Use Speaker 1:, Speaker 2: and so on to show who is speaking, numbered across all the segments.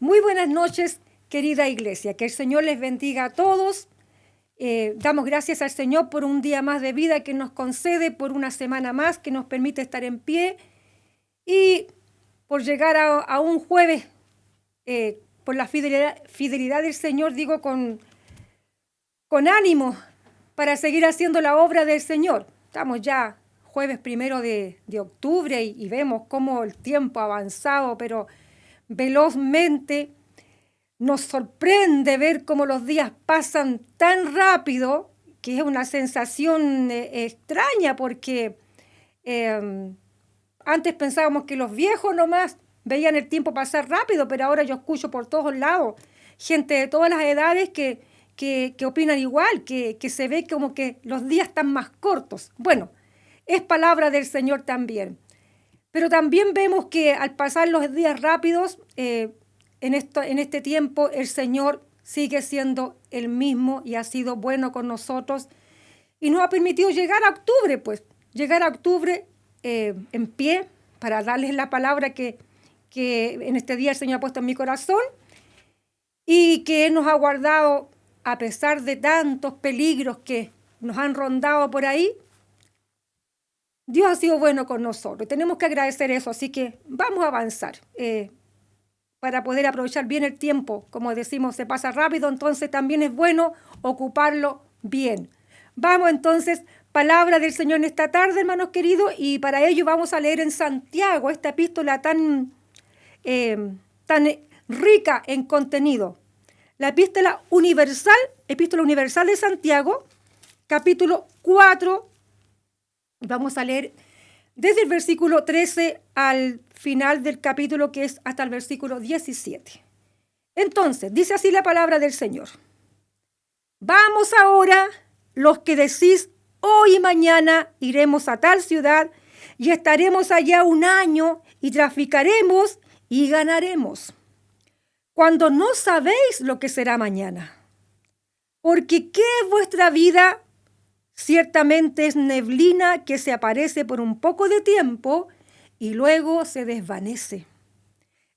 Speaker 1: Muy buenas noches, querida iglesia. Que el Señor les bendiga a todos. Damos gracias al Señor por un día más de vida que nos concede, por una semana más que nos permite estar en pie y por llegar a un jueves, por la fidelidad del Señor, digo, con ánimo para seguir haciendo la obra del Señor. Estamos ya jueves 1 de octubre y vemos cómo el tiempo ha avanzado, pero velozmente. Nos sorprende ver cómo los días pasan tan rápido, que es una sensación extraña, porque antes pensábamos que los viejos nomás veían el tiempo pasar rápido, pero ahora yo escucho por todos lados gente de todas las edades que opinan igual, que se ve como que los días están más cortos. Bueno, es palabra del Señor también. Pero también vemos que al pasar los días rápidos, en este tiempo el Señor sigue siendo el mismo y ha sido bueno con nosotros y nos ha permitido llegar a octubre en pie para darles la palabra que en este día el Señor ha puesto en mi corazón y que Él nos ha guardado a pesar de tantos peligros que nos han rondado por ahí. Dios ha sido bueno con nosotros. Tenemos que agradecer eso, así que vamos a avanzar. Para poder aprovechar bien el tiempo, como decimos, se pasa rápido, entonces también es bueno ocuparlo bien. Vamos entonces, palabra del Señor en esta tarde, hermanos queridos, y para ello vamos a leer en Santiago esta epístola tan rica en contenido. La epístola universal de Santiago, capítulo 4, vamos a leer desde el versículo 13 al final del capítulo, que es hasta el versículo 17. Entonces, dice así la palabra del Señor. Vamos ahora, los que decís, hoy y mañana iremos a tal ciudad y estaremos allá un año y traficaremos y ganaremos, cuando no sabéis lo que será mañana. Porque ¿qué es vuestra vida? Ciertamente es neblina que se aparece por un poco de tiempo y luego se desvanece.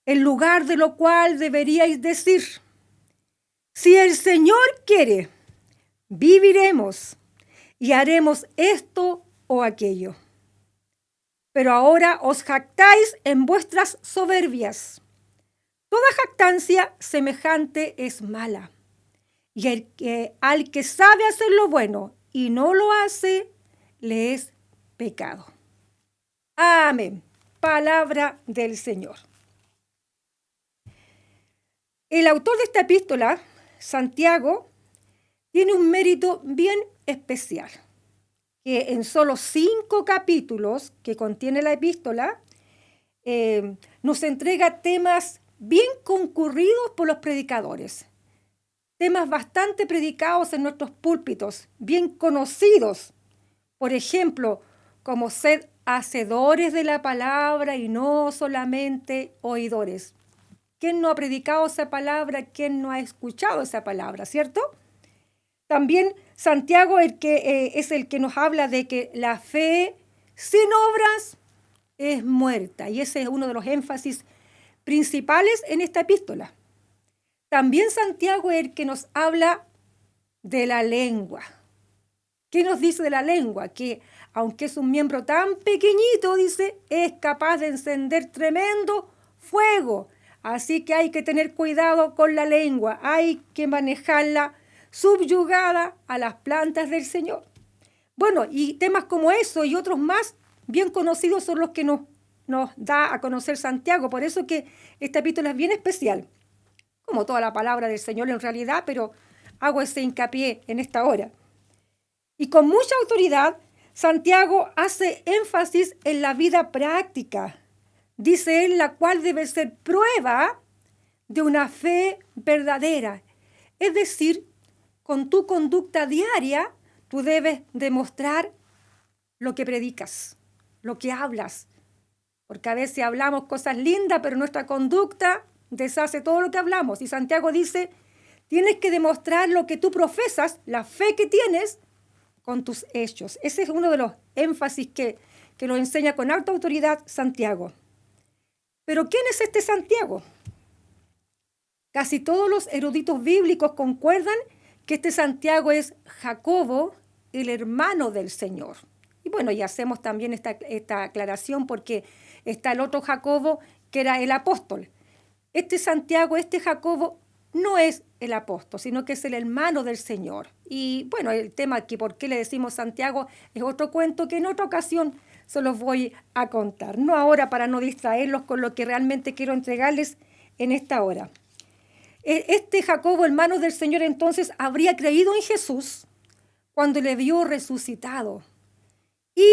Speaker 1: En lugar de lo cual deberíais decir, si el Señor quiere, viviremos y haremos esto o aquello. Pero ahora os jactáis en vuestras soberbias. Toda jactancia semejante es mala. Y al que sabe hacer lo bueno y no lo hace, le es pecado. Amén. Palabra del Señor. El autor de esta epístola, Santiago, tiene un mérito bien especial, que en solo 5 capítulos que contiene la epístola, nos entrega temas bien concurridos por los predicadores. Temas bastante predicados en nuestros púlpitos, bien conocidos. Por ejemplo, como sed hacedores de la palabra y no solamente oidores. ¿Quién no ha predicado esa palabra? ¿Quién no ha escuchado esa palabra? ¿Cierto? También Santiago es el que nos habla de que la fe sin obras es muerta. Y ese es uno de los énfasis principales en esta epístola. También Santiago es el que nos habla de la lengua. ¿Qué nos dice de la lengua? Que aunque es un miembro tan pequeñito, dice, es capaz de encender tremendo fuego. Así que hay que tener cuidado con la lengua. Hay que manejarla subyugada a las plantas del Señor. Bueno, y temas como eso y otros más bien conocidos son los que nos da a conocer Santiago. Por eso que esta epístola es bien especial, como toda la palabra del Señor en realidad, pero hago ese hincapié en esta hora. Y con mucha autoridad, Santiago hace énfasis en la vida práctica. Dice él, la cual debe ser prueba de una fe verdadera. Es decir, con tu conducta diaria, tú debes demostrar lo que predicas, lo que hablas. Porque a veces hablamos cosas lindas, pero nuestra conducta deshace todo lo que hablamos. Y Santiago dice, tienes que demostrar lo que tú profesas, la fe que tienes, con tus hechos. Ese es uno de los énfasis que nos enseña con alta autoridad Santiago. Pero ¿quién es este Santiago? Casi todos los eruditos bíblicos concuerdan que este Santiago es Jacobo, el hermano del Señor. Y bueno, y hacemos también esta aclaración porque está el otro Jacobo que era el apóstol. Este Santiago, este Jacobo, no es el apóstol, sino que es el hermano del Señor. Y bueno, el tema que por qué le decimos Santiago es otro cuento que en otra ocasión se los voy a contar. No ahora para no distraerlos con lo que realmente quiero entregarles en esta hora. Este Jacobo, hermano del Señor, entonces habría creído en Jesús cuando le vio resucitado y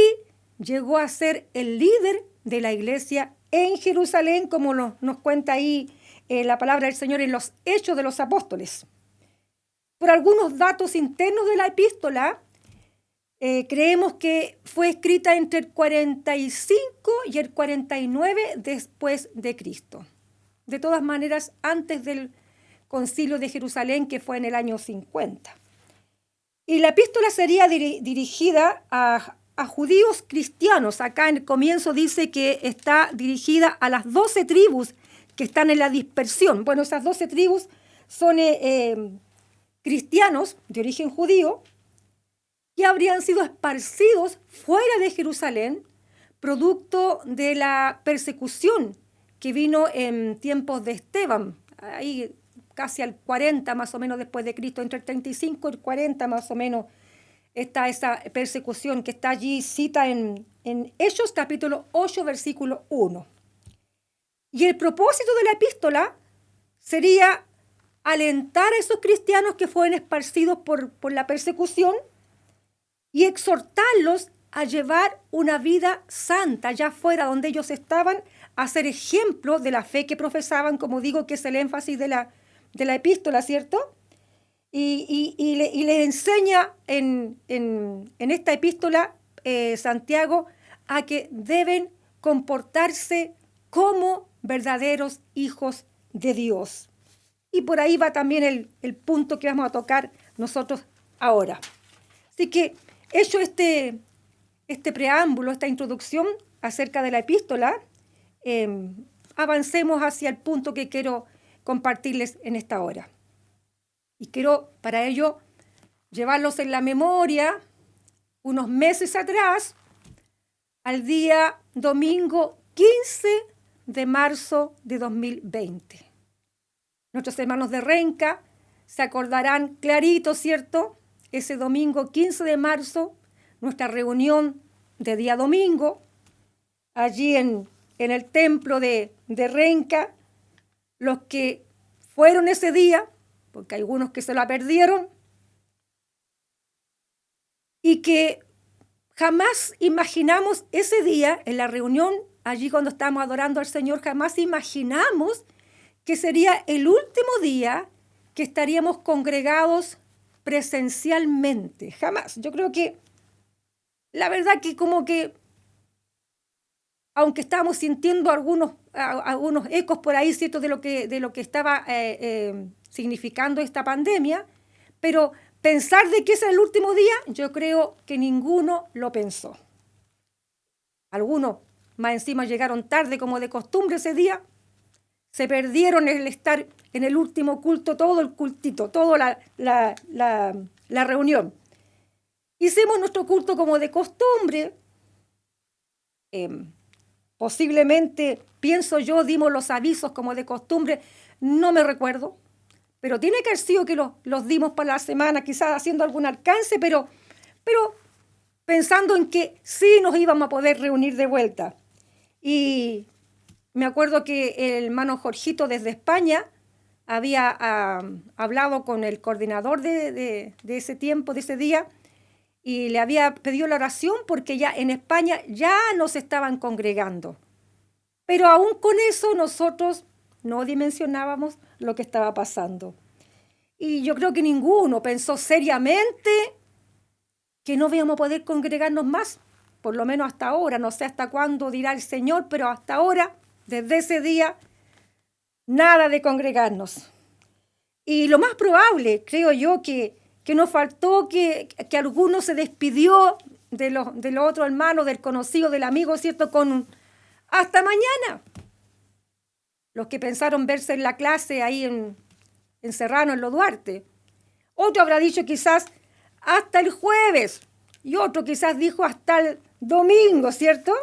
Speaker 1: llegó a ser el líder de la iglesia en Jerusalén, como nos cuenta ahí la palabra del Señor en los Hechos de los Apóstoles. Por algunos datos internos de la epístola, creemos que fue escrita entre el 45 y el 49 después de Cristo. De todas maneras, antes del Concilio de Jerusalén, que fue en el año 50. Y la epístola sería dirigida a judíos cristianos. Acá en el comienzo dice que está dirigida a las 12 tribus que están en la dispersión. Bueno, esas 12 tribus son cristianos de origen judío que habrían sido esparcidos fuera de Jerusalén, producto de la persecución que vino en tiempos de Esteban, ahí casi al 40 más o menos después de Cristo, entre el 35 y el 40 más o menos está esa persecución que está allí, cita en Hechos capítulo 8, versículo 1. Y el propósito de la epístola sería alentar a esos cristianos que fueron esparcidos por la persecución y exhortarlos a llevar una vida santa allá afuera donde ellos estaban, a ser ejemplo de la fe que profesaban, como digo, que es el énfasis de la epístola, ¿cierto? Y le enseña en esta epístola Santiago a que deben comportarse como verdaderos hijos de Dios. Y por ahí va también el punto que vamos a tocar nosotros ahora. Así que, hecho este preámbulo, esta introducción acerca de la epístola, avancemos hacia el punto que quiero compartirles en esta hora. Y quiero para ello llevarlos en la memoria unos meses atrás, al día domingo 15 de marzo de 2020. Nuestros hermanos de Renca se acordarán clarito, ¿cierto? Ese domingo 15 de marzo, nuestra reunión de día domingo, allí en el templo de Renca, los que fueron ese día, porque hay algunos que se la perdieron, y que jamás imaginamos ese día, en la reunión, allí cuando estábamos adorando al Señor, jamás imaginamos que sería el último día que estaríamos congregados presencialmente. Jamás. Yo creo que, la verdad que como que, aunque estábamos sintiendo algunos ecos por ahí, ¿cierto?, de lo que estaba significando esta pandemia, pero pensar de que ese era el último día, yo creo que ninguno lo pensó. Algunos más encima llegaron tarde como de costumbre ese día, se perdieron el estar en el último culto, todo el cultito, toda la reunión. Hicimos nuestro culto como de costumbre, posiblemente, pienso yo, dimos los avisos como de costumbre, no me recuerdo, pero tiene que haber sido que los dimos para la semana, quizás haciendo algún alcance, pero pensando en que sí nos íbamos a poder reunir de vuelta. Y me acuerdo que el hermano Jorgito desde España había hablado con el coordinador de ese tiempo, de ese día, y le había pedido la oración porque ya en España ya nos estaban congregando. Pero aún con eso nosotros no dimensionábamos lo que estaba pasando. Y yo creo que ninguno pensó seriamente que no íbamos a poder congregarnos más, por lo menos hasta ahora. No sé hasta cuándo dirá el Señor, pero hasta ahora, desde ese día, nada de congregarnos. Y lo más probable, creo yo, que nos faltó que alguno se despidió de los otros hermanos, del conocido, del amigo, ¿cierto?, con hasta mañana. Los que pensaron verse en la clase ahí encerrados en los Duarte. Otro habrá dicho quizás hasta el jueves y otro quizás dijo hasta el domingo, ¿cierto?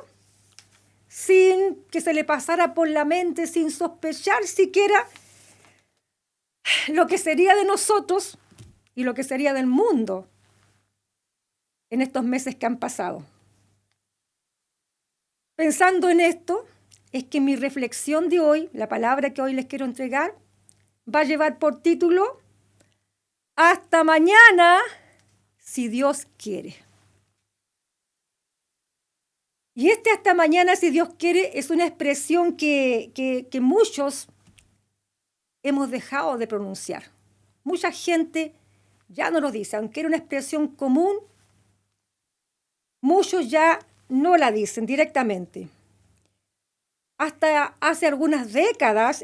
Speaker 1: Sin que se le pasara por la mente, sin sospechar siquiera lo que sería de nosotros y lo que sería del mundo en estos meses que han pasado. Pensando en esto, es que mi reflexión de hoy, la palabra que hoy les quiero entregar, va a llevar por título Hasta mañana, si Dios quiere. Y este hasta mañana, si Dios quiere, es una expresión que muchos hemos dejado de pronunciar. Mucha gente ya no lo dice, aunque era una expresión común, muchos ya no la dicen directamente. Hasta hace algunas décadas,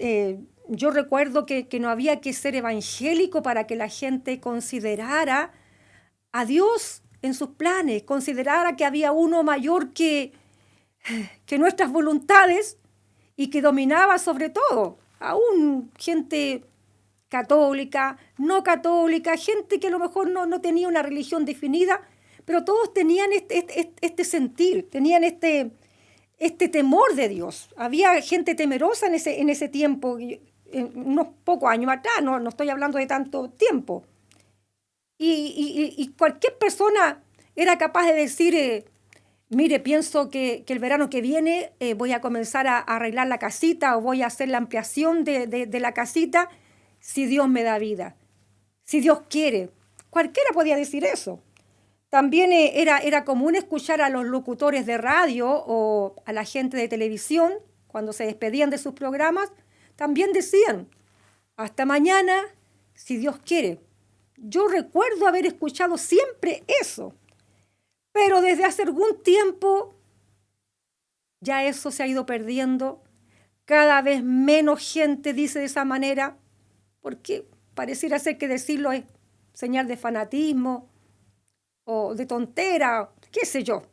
Speaker 1: yo recuerdo que no había que ser evangélico para que la gente considerara a Dios en sus planes, considerara que había uno mayor que nuestras voluntades y que dominaba sobre todo. Aún gente católica, no católica, gente que a lo mejor no tenía una religión definida, pero todos tenían este sentir, tenían este temor de Dios. Había gente temerosa en ese tiempo, unos pocos años atrás, no estoy hablando de tanto tiempo. Y cualquier persona era capaz de decir, mire, pienso que el verano que viene voy a comenzar a arreglar la casita o voy a hacer la ampliación de la casita si Dios me da vida, si Dios quiere. Cualquiera podía decir eso. También era común escuchar a los locutores de radio o a la gente de televisión, cuando se despedían de sus programas, también decían, hasta mañana, si Dios quiere. Yo recuerdo haber escuchado siempre eso, pero desde hace algún tiempo ya eso se ha ido perdiendo. Cada vez menos gente dice de esa manera, porque pareciera ser que decirlo es señal de fanatismo, o de tontera, qué sé yo.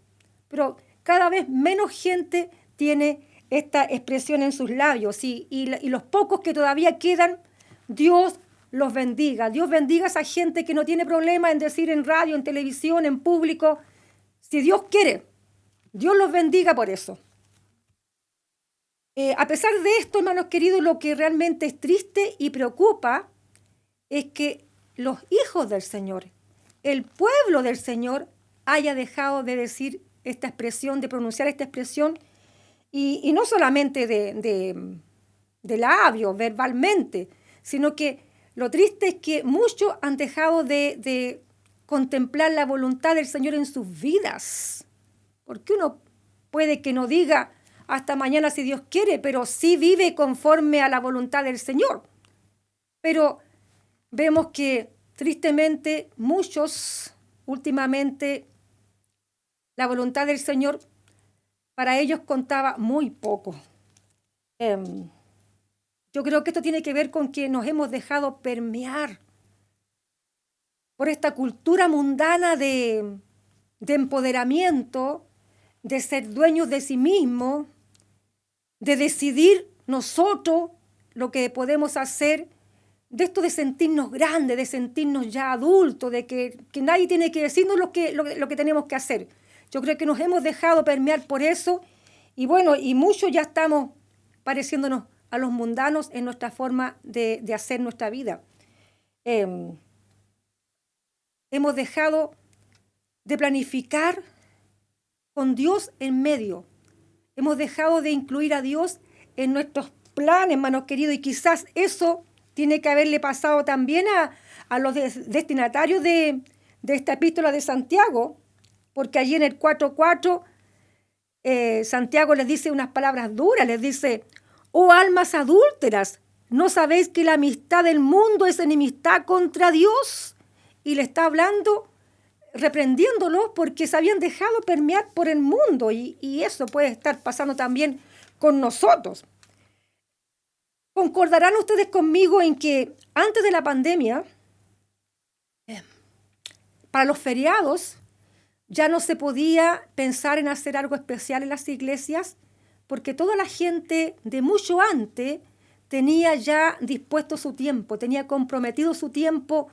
Speaker 1: Pero cada vez menos gente tiene esta expresión en sus labios y los pocos que todavía quedan, Dios los bendiga. Dios bendiga a esa gente que no tiene problema en decir en radio, en televisión, en público, si Dios quiere. Dios los bendiga por eso. A pesar de esto, hermanos queridos, lo que realmente es triste y preocupa es que los hijos del Señor, el pueblo del Señor haya dejado de decir esta expresión, de pronunciar esta expresión, y no solamente de labios, verbalmente, sino que lo triste es que muchos han dejado de contemplar la voluntad del Señor en sus vidas. Porque uno puede que no diga hasta mañana si Dios quiere, pero sí vive conforme a la voluntad del Señor. Pero vemos que tristemente, muchos últimamente, la voluntad del Señor para ellos contaba muy poco. Yo creo que esto tiene que ver con que nos hemos dejado permear por esta cultura mundana de empoderamiento, de ser dueños de sí mismos, de decidir nosotros lo que podemos hacer, de esto de sentirnos grandes, de sentirnos ya adultos, de que nadie tiene que decirnos lo que tenemos que hacer. Yo creo que nos hemos dejado permear por eso y bueno, y muchos ya estamos pareciéndonos a los mundanos en nuestra forma de hacer nuestra vida. Hemos dejado de planificar con Dios en medio. Hemos dejado de incluir a Dios en nuestros planes, hermanos queridos, y quizás eso tiene que haberle pasado también a los destinatarios de esta epístola de Santiago, porque allí en el 4:4 Santiago les dice unas palabras duras, les dice, oh almas adúlteras, ¿no sabéis que la amistad del mundo es enemistad contra Dios? Y le está hablando, reprendiéndolos porque se habían dejado permear por el mundo y eso puede estar pasando también con nosotros. ¿Concordarán ustedes conmigo en que antes de la pandemia, para los feriados, ya no se podía pensar en hacer algo especial en las iglesias? Porque toda la gente de mucho antes tenía ya dispuesto su tiempo, tenía comprometido su tiempo,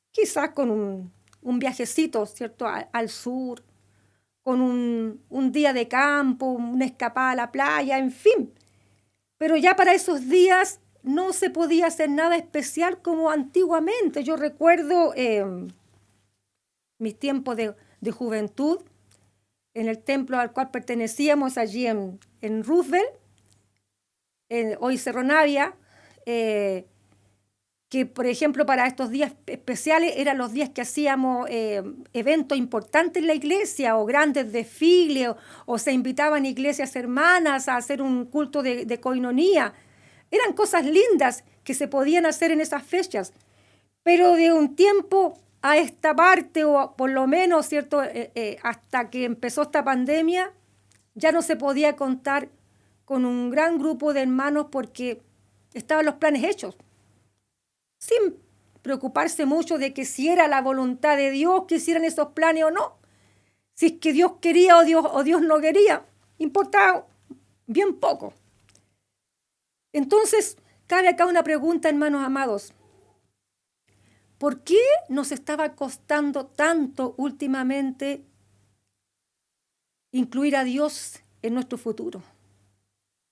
Speaker 1: quizás con un viajecito, ¿cierto?, al sur, con un día de campo, una escapada a la playa, en fin. Pero ya para esos días no se podía hacer nada especial como antiguamente. Yo recuerdo mis tiempos de juventud en el templo al cual pertenecíamos allí en Roosevelt, hoy Cerro Navia, que por ejemplo para estos días especiales eran los días que hacíamos eventos importantes en la iglesia o grandes desfiles o se invitaban iglesias hermanas a hacer un culto de coinonía. Eran cosas lindas que se podían hacer en esas fechas, pero de un tiempo a esta parte, o por lo menos, ¿cierto?, hasta que empezó esta pandemia, ya no se podía contar con un gran grupo de hermanos porque estaban los planes hechos, sin preocuparse mucho de que si era la voluntad de Dios que hicieran esos planes o no. Si es que Dios quería o Dios no quería, importaba bien poco. Entonces, cabe acá una pregunta, hermanos amados. ¿Por qué nos estaba costando tanto últimamente incluir a Dios en nuestro futuro?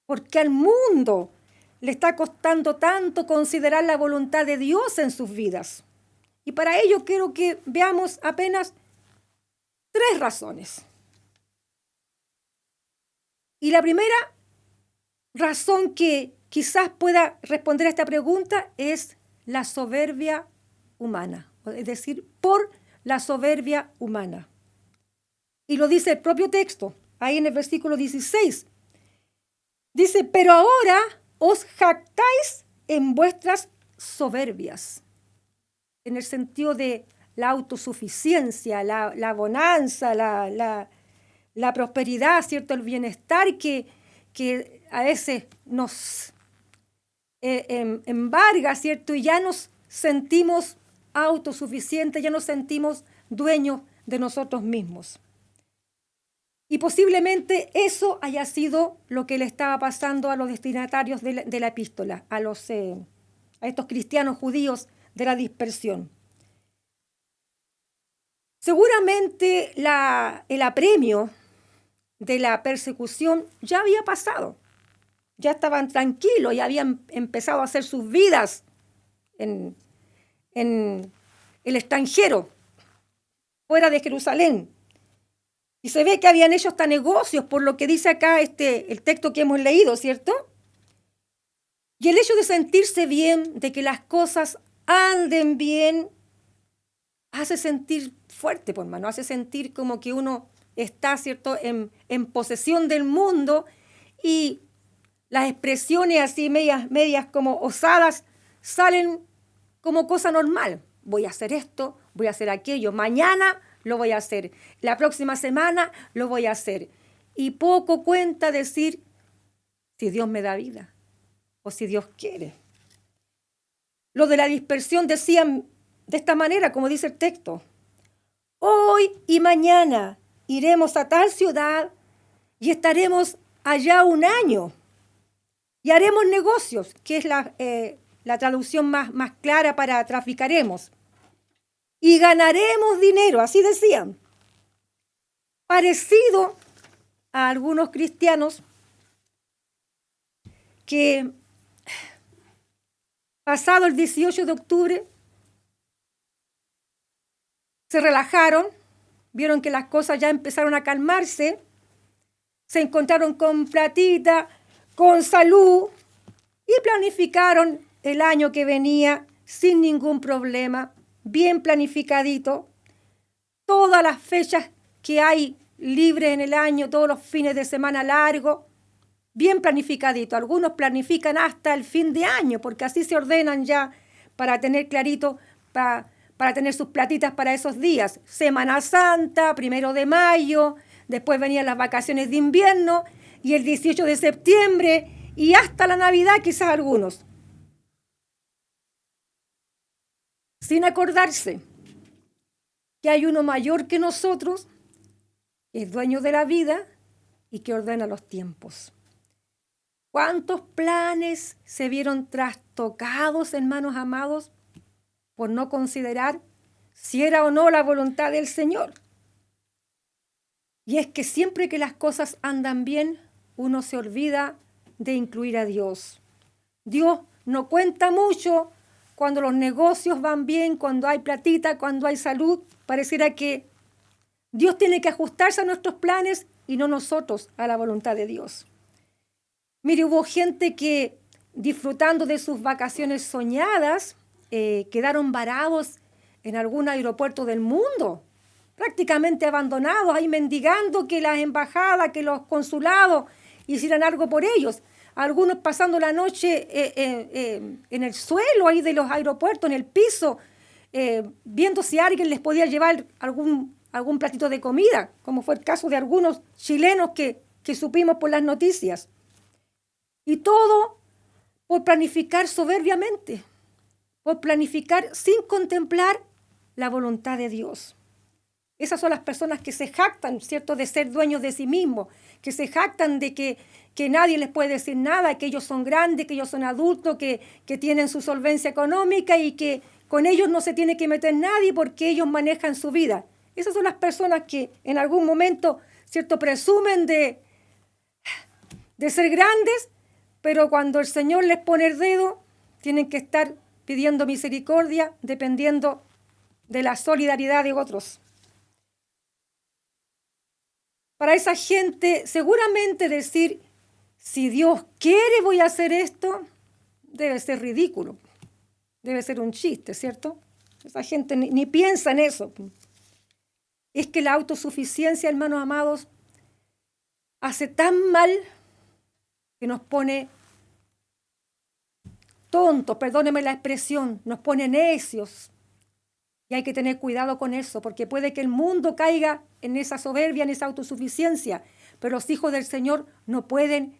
Speaker 1: ¿Por qué al mundo le está costando tanto considerar la voluntad de Dios en sus vidas? Y para ello quiero que veamos apenas 3 razones. Y la primera razón que quizás pueda responder a esta pregunta es la soberbia humana, es decir, por la soberbia humana. Y lo dice el propio texto, ahí en el versículo 16. Dice, pero ahora os jactáis en vuestras soberbias, en el sentido de la autosuficiencia, la bonanza, la prosperidad, ¿cierto?, el bienestar que a veces nos embarga, ¿cierto?, y ya nos sentimos autosuficientes, ya nos sentimos dueños de nosotros mismos. Y posiblemente eso haya sido lo que le estaba pasando a los destinatarios de la epístola, a estos cristianos judíos de la dispersión. Seguramente el apremio de la persecución ya había pasado. Ya estaban tranquilos, ya habían empezado a hacer sus vidas en el extranjero, fuera de Jerusalén. Y se ve que habían hecho hasta negocios, por lo que dice acá el texto que hemos leído, ¿cierto? Y el hecho de sentirse bien, de que las cosas anden bien, hace sentir fuerte, pues, hermano, hace sentir como que uno está, ¿cierto?, en posesión del mundo, y las expresiones así medias como osadas salen como cosa normal. Voy a hacer esto, voy a hacer aquello, mañana lo voy a hacer, la próxima semana lo voy a hacer. Y poco cuenta decir si Dios me da vida o si Dios quiere. Los de la dispersión decían de esta manera, como dice el texto: hoy y mañana iremos a tal ciudad y estaremos allá un año y haremos negocios, que es la traducción más clara para traficaremos. Y ganaremos dinero, así decían. Parecido a algunos cristianos que, pasado el 18 de octubre, se relajaron, vieron que las cosas ya empezaron a calmarse, se encontraron con platita, con salud, y planificaron el año que venía sin ningún problema, bien planificadito. Todas las fechas que hay libres en el año, todos los fines de semana largos, bien planificadito. Algunos planifican hasta el fin de año, porque así se ordenan ya para tener clarito, para tener sus platitas para esos días. Semana Santa, 1 de mayo, después venían las vacaciones de invierno y el 18 de septiembre y hasta la Navidad quizás algunos. Sin acordarse que hay uno mayor que nosotros, que es dueño de la vida y que ordena los tiempos. ¿Cuántos planes se vieron trastocados, hermanos amados, por no considerar si era o no la voluntad del Señor? Y es que siempre que las cosas andan bien, uno se olvida de incluir a Dios. Dios no cuenta mucho cuando los negocios van bien, cuando hay platita, cuando hay salud. Pareciera que Dios tiene que ajustarse a nuestros planes y no nosotros a la voluntad de Dios. Mire, hubo gente que disfrutando de sus vacaciones soñadas, quedaron varados en algún aeropuerto del mundo, prácticamente abandonados, ahí mendigando que las embajadas, que los consulados hicieran algo por ellos. Algunos pasando la noche en el suelo ahí de los aeropuertos, en el piso, viendo si alguien les podía llevar algún platito de comida, como fue el caso de algunos chilenos que supimos por las noticias. Y todo por planificar soberbiamente, por planificar sin contemplar la voluntad de Dios. Esas son las personas que se jactan, ¿cierto?, de ser dueños de sí mismos, que se jactan de que nadie les puede decir nada, que ellos son grandes, que ellos son adultos, que tienen su solvencia económica y que con ellos no se tiene que meter nadie porque ellos manejan su vida. Esas son las personas que en algún momento, ¿cierto?, presumen de ser grandes, pero cuando el Señor les pone el dedo, tienen que estar pidiendo misericordia, dependiendo de la solidaridad de otros. Para esa gente, seguramente decir, si Dios quiere voy a hacer esto, debe ser ridículo, debe ser un chiste, ¿cierto? Esa gente ni piensa en eso. Es que la autosuficiencia, hermanos amados, hace tan mal que nos pone tontos, perdónenme la expresión, nos pone necios. Y hay que tener cuidado con eso, porque puede que el mundo caiga en esa soberbia, en esa autosuficiencia, pero los hijos del Señor no pueden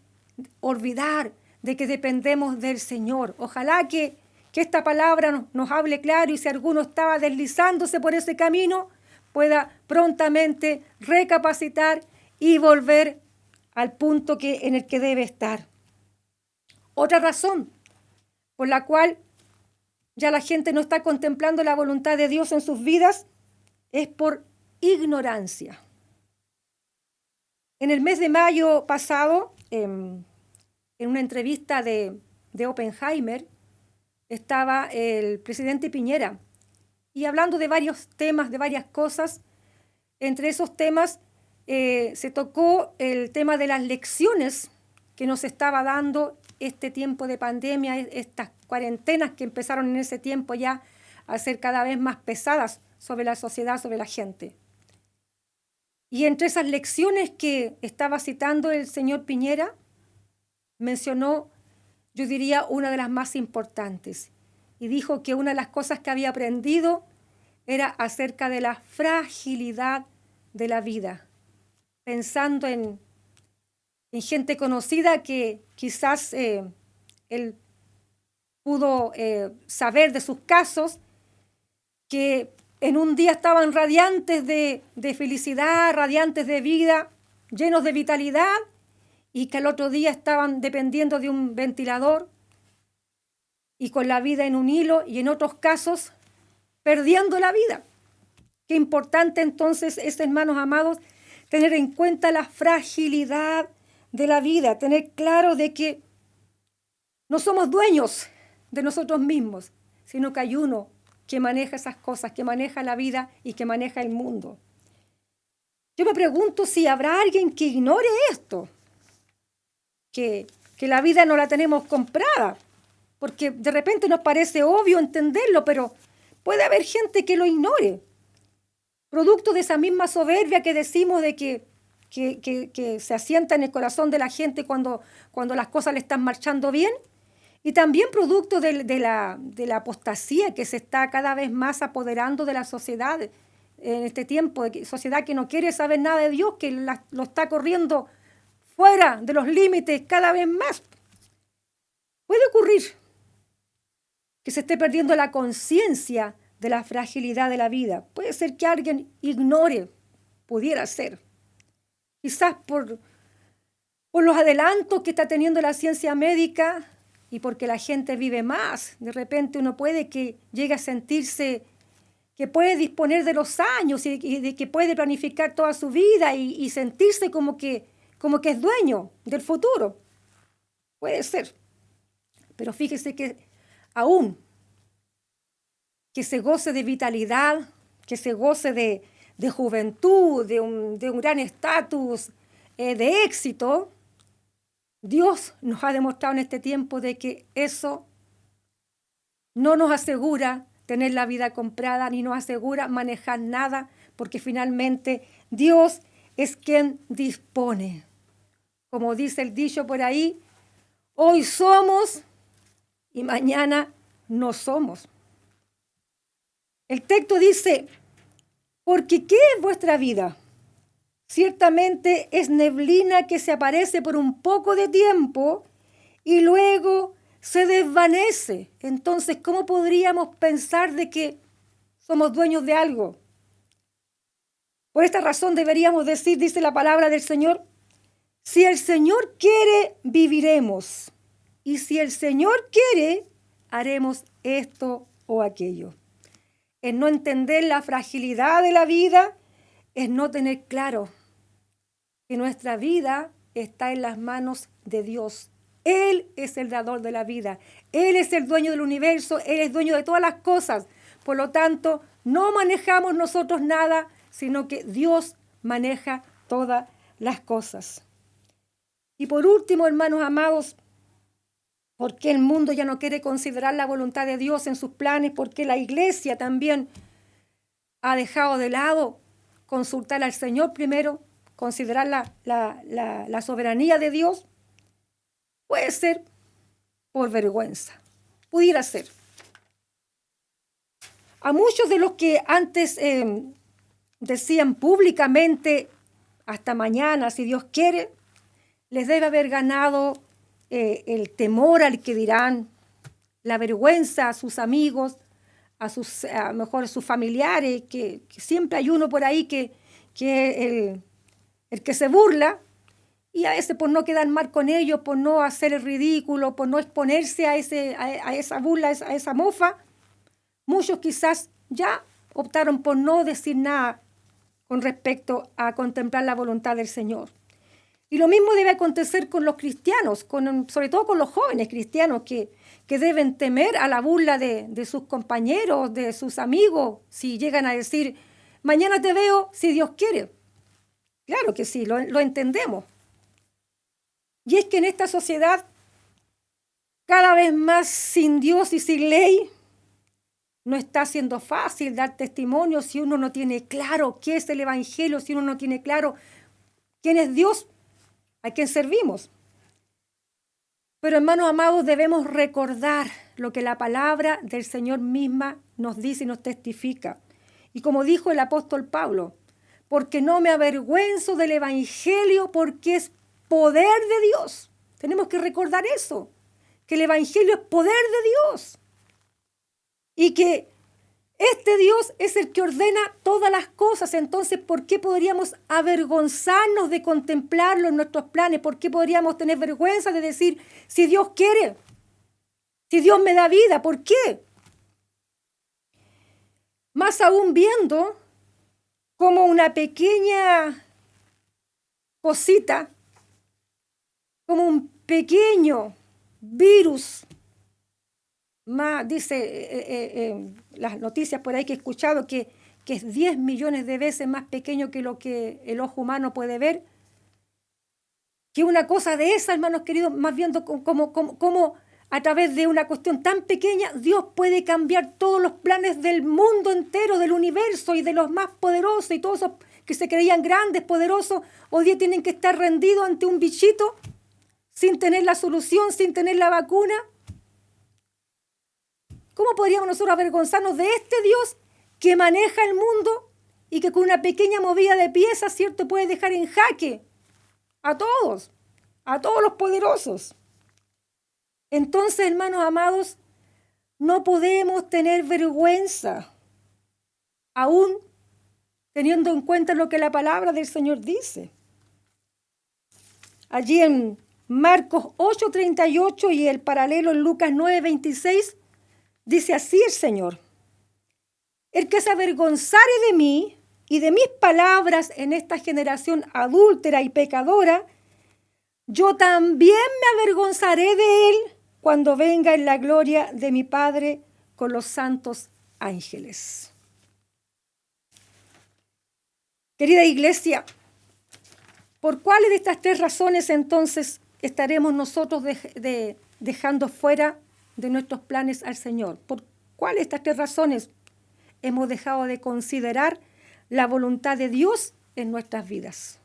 Speaker 1: olvidar de que dependemos del Señor. Ojalá que esta palabra nos hable claro y si alguno estaba deslizándose por ese camino, pueda prontamente recapacitar y volver al punto en el que debe estar. Otra razón por la cual ya la gente no está contemplando la voluntad de Dios en sus vidas es por ignorancia. En el mes de mayo pasado, en una entrevista de Oppenheimer, estaba el presidente Piñera y hablando de varios temas, de varias cosas. Entre esos temas se tocó el tema de las lecciones que nos estaba dando este tiempo de pandemia, estas cuarentenas que empezaron en ese tiempo ya a ser cada vez más pesadas sobre la sociedad, sobre la gente. Y entre esas lecciones que estaba citando el señor Piñera, mencionó, yo diría, una de las más importantes. Y dijo que una de las cosas que había aprendido era acerca de la fragilidad de la vida, pensando en gente conocida que quizás él pudo saber de sus casos, que en un día estaban radiantes de felicidad, radiantes de vida, llenos de vitalidad, y que al otro día estaban dependiendo de un ventilador y con la vida en un hilo, y en otros casos perdiendo la vida. Qué importante entonces es, hermanos amados, tener en cuenta la fragilidad de la vida, tener claro de que no somos dueños de nosotros mismos, sino que hay uno que maneja esas cosas, que maneja la vida y que maneja el mundo. Yo me pregunto si habrá alguien que ignore esto, que la vida no la tenemos comprada, porque de repente nos parece obvio entenderlo, pero puede haber gente que lo ignore, producto de esa misma soberbia que decimos de que se asienta en el corazón de la gente cuando las cosas le están marchando bien, y también producto de la apostasía que se está cada vez más apoderando de la sociedad en este tiempo, de sociedad que no quiere saber nada de Dios, que lo está corriendo fuera de los límites cada vez más. Puede ocurrir que se esté perdiendo la conciencia de la fragilidad de la vida. Puede ser que alguien ignore, pudiera ser. Quizás por por los adelantos que está teniendo la ciencia médica y porque la gente vive más. De repente uno puede que llegue a sentirse que puede disponer de los años y de que puede planificar toda su vida y sentirse como que es dueño del futuro. Puede ser. Pero fíjese que aún que se goce de vitalidad, que se goce de juventud, de un gran estatus, de éxito, Dios nos ha demostrado en este tiempo de que eso no nos asegura tener la vida comprada, ni nos asegura manejar nada, porque finalmente Dios es quien dispone. Como dice el dicho por ahí, hoy somos y mañana no somos. El texto dice, porque ¿qué es vuestra vida? Ciertamente es neblina que se aparece por un poco de tiempo y luego se desvanece. Entonces, ¿cómo podríamos pensar de que somos dueños de algo? Por esta razón deberíamos decir, dice la palabra del Señor, si el Señor quiere, viviremos. Y si el Señor quiere, haremos esto o aquello. Es no entender la fragilidad de la vida, es no tener claro que nuestra vida está en las manos de Dios. Él es el dador de la vida. Él es el dueño del universo. Él es dueño de todas las cosas. Por lo tanto, no manejamos nosotros nada, sino que Dios maneja todas las cosas. Y por último, hermanos amados, ¿por qué el mundo ya no quiere considerar la voluntad de Dios en sus planes? ¿Por qué la iglesia también ha dejado de lado consultar al Señor primero, considerar la soberanía de Dios? Puede ser por vergüenza, pudiera ser. A muchos de los que antes decían públicamente, hasta mañana, si Dios quiere, les debe haber ganado el temor al que dirán, la vergüenza a sus amigos, a mejor a sus familiares, que siempre hay uno por ahí que el que se burla, y a veces por no quedar mal con ellos, por no hacer el ridículo, por no exponerse a esa burla, a esa mofa, muchos quizás ya optaron por no decir nada con respecto a contemplar la voluntad del Señor. Y lo mismo debe acontecer con los cristianos, sobre todo con los jóvenes cristianos que deben temer a la burla de sus compañeros, de sus amigos, si llegan a decir, mañana te veo si Dios quiere. Claro que sí, lo entendemos. Y es que en esta sociedad, cada vez más sin Dios y sin ley, no está siendo fácil dar testimonio si uno no tiene claro qué es el Evangelio, si uno no tiene claro quién es Dios, a quién servimos. Pero hermanos amados, debemos recordar lo que la palabra del Señor misma nos dice y nos testifica. Y como dijo el apóstol Pablo, porque no me avergüenzo del Evangelio porque es poder de Dios. Tenemos que recordar eso, que el Evangelio es poder de Dios. Y que este Dios es el que ordena todas las cosas. Entonces, ¿por qué podríamos avergonzarnos de contemplarlo en nuestros planes? ¿Por qué podríamos tener vergüenza de decir, si Dios quiere, si Dios me da vida? ¿Por qué? Más aún viendo como una pequeña cosita, como un pequeño virus, más dice las noticias por ahí que he escuchado que es 10 millones de veces más pequeño que lo que el ojo humano puede ver, que una cosa de esa, hermanos queridos, más viendo como a través de una cuestión tan pequeña, Dios puede cambiar todos los planes del mundo entero, del universo y de los más poderosos, y todos esos que se creían grandes, poderosos, hoy día tienen que estar rendidos ante un bichito sin tener la solución, sin tener la vacuna. ¿Cómo podríamos nosotros avergonzarnos de este Dios que maneja el mundo y que con una pequeña movida de piezas, ¿cierto?, puede dejar en jaque a todos los poderosos? Entonces, hermanos amados, no podemos tener vergüenza, aún teniendo en cuenta lo que la palabra del Señor dice. allí en Marcos 8:38 y el paralelo en Lucas 9:26, dice así el Señor: el que se avergonzare de mí y de mis palabras en esta generación adúltera y pecadora, yo también me avergonzaré de él cuando venga en la gloria de mi Padre con los santos ángeles. Querida iglesia, ¿por cuáles de estas tres razones entonces estaremos nosotros dejando fuera de nuestros planes al Señor? ¿Por cuáles de estas tres razones hemos dejado de considerar la voluntad de Dios en nuestras vidas?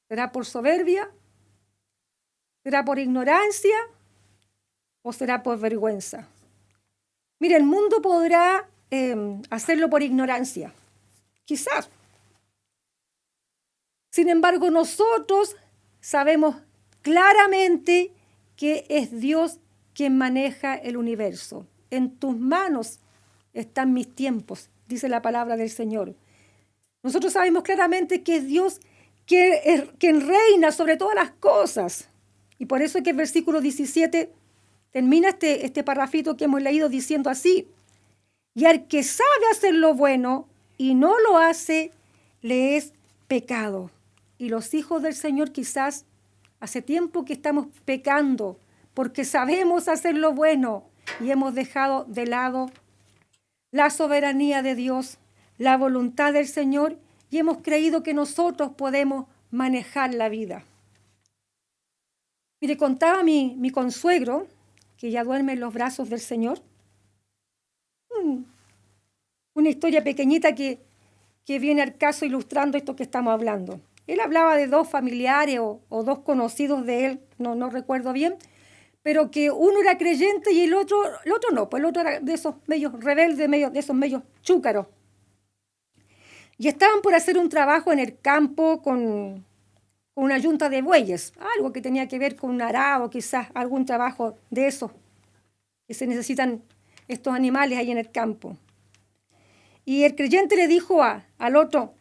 Speaker 1: ¿Será por soberbia? ¿Será por ignorancia? ¿O será por vergüenza? Mire, el mundo podrá hacerlo por ignorancia, quizás. Sin embargo, nosotros sabemos claramente que es Dios quien maneja el universo. En tus manos están mis tiempos, dice la palabra del Señor. Nosotros sabemos claramente que es Dios quien reina sobre todas las cosas. Y por eso es que el versículo 17 termina este parrafito que hemos leído diciendo así: y al que sabe hacer lo bueno y no lo hace, le es pecado. Y los hijos del Señor quizás hace tiempo que estamos pecando porque sabemos hacer lo bueno y hemos dejado de lado la soberanía de Dios, la voluntad del Señor, y hemos creído que nosotros podemos manejar la vida. Mire, contaba mi consuegro, que ya duerme en los brazos del Señor, una historia pequeñita que viene al caso ilustrando esto que estamos hablando. Él hablaba de dos familiares o dos conocidos de él, no recuerdo bien, pero que uno era creyente y el otro no, pues el otro era de esos medios rebeldes, de esos medios chúcaros. Y estaban por hacer un trabajo en el campo con una yunta de bueyes, algo que tenía que ver con un arado, quizás algún trabajo de esos que se necesitan estos animales ahí en el campo. Y el creyente le dijo al otro: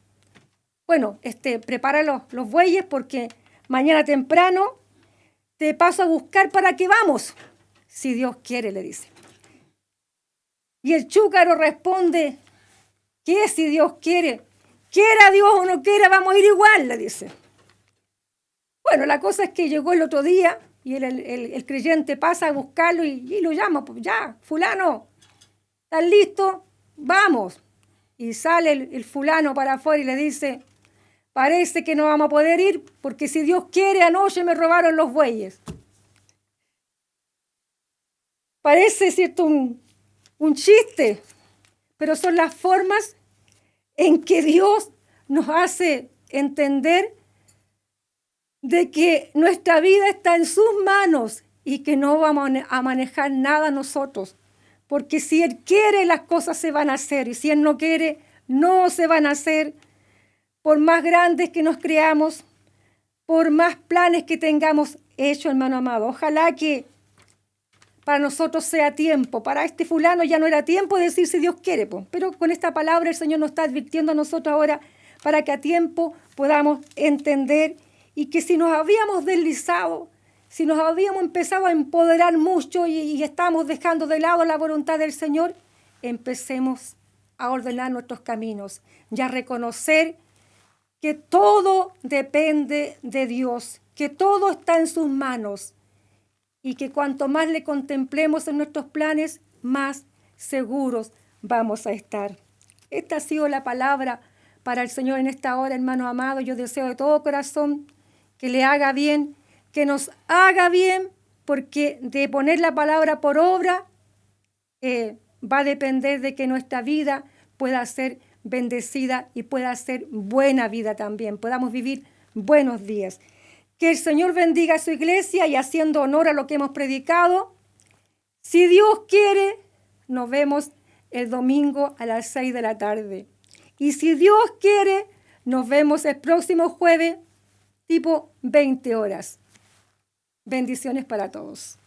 Speaker 1: bueno, prepara los bueyes porque mañana temprano te paso a buscar para que vamos, si Dios quiere, le dice. Y el chúcaro responde: ¿qué si Dios quiere? Quiera Dios o no quiera, vamos a ir igual, le dice. Bueno, la cosa es que llegó el otro día y el creyente pasa a buscarlo y lo llama: pues ya, fulano, ¿estás listo? Vamos. Y sale el fulano para afuera y le dice: parece que no vamos a poder ir porque si Dios quiere, anoche me robaron los bueyes. Parece, ¿cierto?, un chiste, pero son las formas en que Dios nos hace entender de que nuestra vida está en sus manos y que no vamos a manejar nada nosotros. Porque si Él quiere, las cosas se van a hacer, y si Él no quiere, no se van a hacer. Por más grandes que nos creamos, por más planes que tengamos hechos, hermano amado. Ojalá que para nosotros sea tiempo. Para este fulano ya no era tiempo de decir si Dios quiere, pero con esta palabra el Señor nos está advirtiendo a nosotros ahora para que a tiempo podamos entender, y que si nos habíamos deslizado, si nos habíamos empezado a empoderar mucho y estamos dejando de lado la voluntad del Señor, empecemos a ordenar nuestros caminos y a reconocer que todo depende de Dios, que todo está en sus manos, y que cuanto más le contemplemos en nuestros planes, más seguros vamos a estar. Esta ha sido la palabra para el Señor en esta hora, hermano amado. Yo deseo de todo corazón que le haga bien, que nos haga bien, porque de poner la palabra por obra va a depender de que nuestra vida pueda ser bendecida y pueda ser buena vida también, podamos vivir buenos días. Que el Señor bendiga a su iglesia, y haciendo honor a lo que hemos predicado, si Dios quiere, nos vemos el domingo a las 6 de la tarde. Y si Dios quiere, nos vemos el próximo jueves, tipo 20 horas. Bendiciones para todos.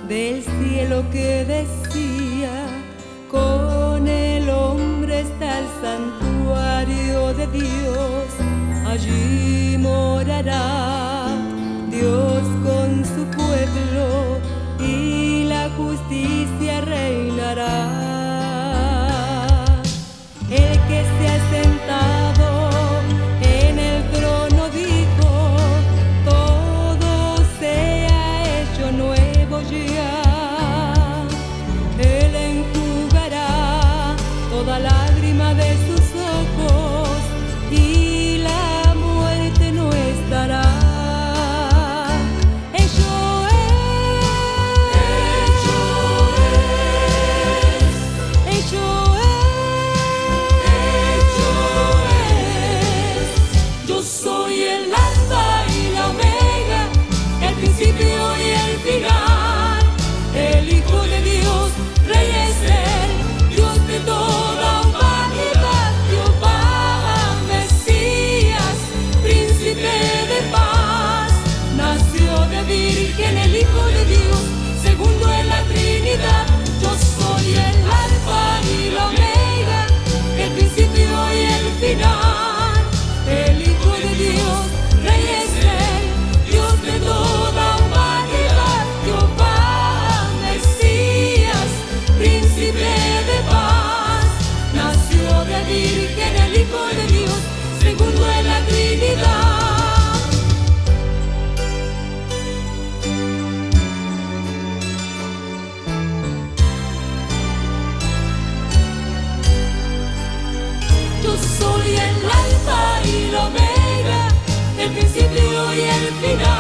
Speaker 2: del cielo que decía: con el hombre está el santuario de Dios, allí morará Dios con su pueblo y la justicia reinará. El que se ha sentado en el trono dijo: todo se ha hecho nuevo ya. Él enjugará toda lágrima de sus ojos y la muerte no estará.
Speaker 3: Soy el alfa y la omega, el principio y el final.